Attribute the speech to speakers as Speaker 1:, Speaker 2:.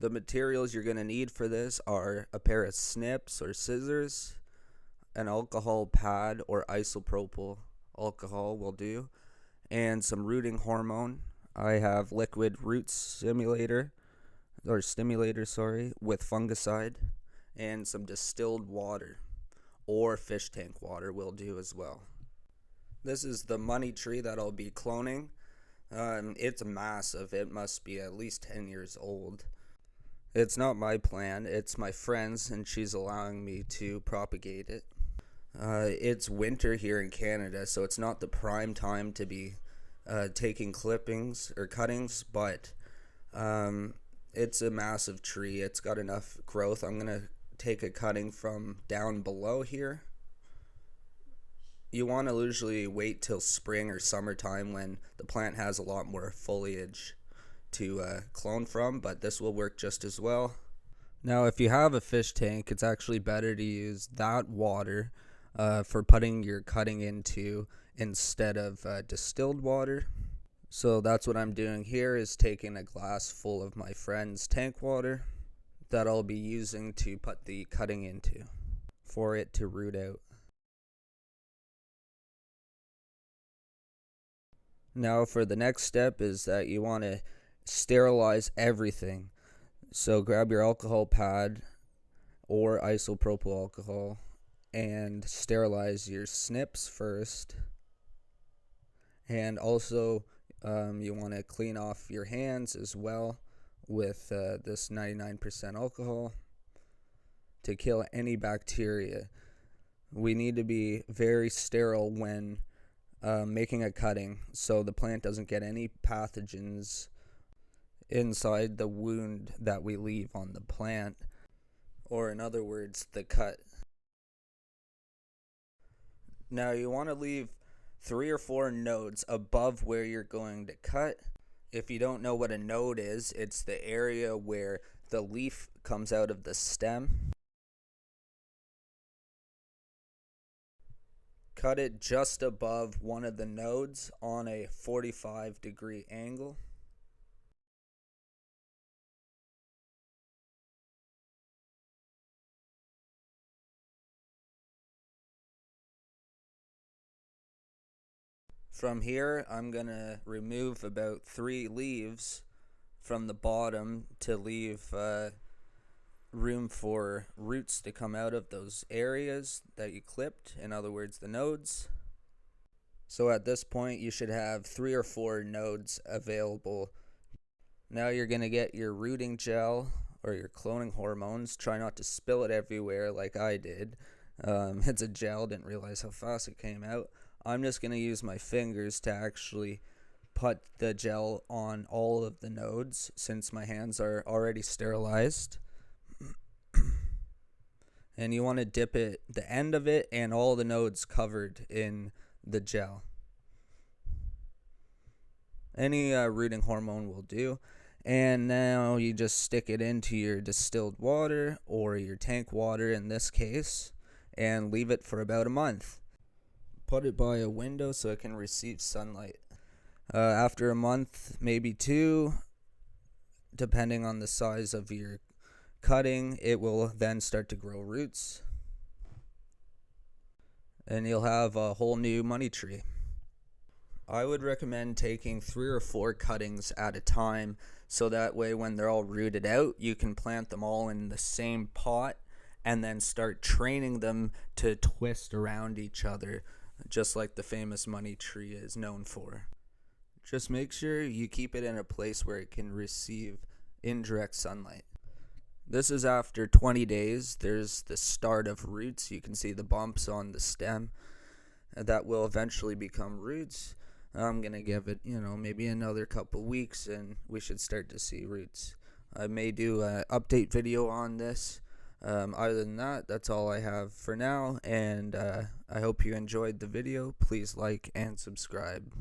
Speaker 1: The materials you're going to need for this are a pair of snips or scissors, an alcohol pad or isopropyl alcohol will do, and some rooting hormone. I have liquid root stimulator with fungicide, and some distilled water or fish tank water will do as well. This is the money tree that I'll be cloning. It's massive. It must be at least 10 years old. It's not my plant, it's my friend's, and she's allowing me to propagate it. It's winter here in Canada, so it's not the prime time to be taking clippings or cuttings, but it's a massive tree. It's got enough growth. I'm going to take a cutting from down below here. You want to usually wait till spring or summertime when the plant has a lot more foliage to clone from, but this will work just as well. Now, if you have a fish tank, it's actually better to use that water for putting your cutting into instead of distilled water. So that's what I'm doing here, is taking a glass full of my friend's tank water that I'll be using to put the cutting into for it to root out. Now for the next step is that you want to sterilize everything. So grab your alcohol pad or isopropyl alcohol and sterilize your snips first. And also you want to clean off your hands as well with this 99% alcohol to kill any bacteria. We need to be very sterile when making a cutting so the plant doesn't get any pathogens inside the wound that we leave on the plant, or in other words, the cut. Now you want to leave 3 or 4 nodes above where you're going to cut. If you don't know what a node is, it's the area where the leaf comes out of the stem. Cut it just above one of the nodes on a 45-degree angle. From here, I'm going to remove about 3 leaves from the bottom to leave room for roots to come out of those areas that you clipped, in other words, the nodes. So at this point, you should have 3 or 4 nodes available. Now you're going to get your rooting gel or your cloning hormones. Try not to spill it everywhere like I did. It's a gel, didn't realize how fast it came out. I'm just going to use my fingers to actually put the gel on all of the nodes since my hands are already sterilized. And you want to dip it, the end of it, and all the nodes covered in the gel. Any rooting hormone will do. And now you just stick it into your distilled water or your tank water in this case and leave it for about a month. Put it by a window so it can receive sunlight. After a month, maybe 2, depending on the size of your cutting, it will then start to grow roots. And you'll have a whole new money tree. I would recommend taking 3 or 4 cuttings at a time, so that way when they're all rooted out, you can plant them all in the same pot and then start training them to twist around each other, just like the famous money tree is known for. Just make sure you keep it in a place where it can receive indirect sunlight. This is after 20 days. There's the start of roots. You can see the bumps on the stem that will eventually become roots. I'm going to give it, maybe another couple weeks and we should start to see roots. I may do an update video on this. Other than that, that's all I have for now, and I hope you enjoyed the video. Please like and subscribe.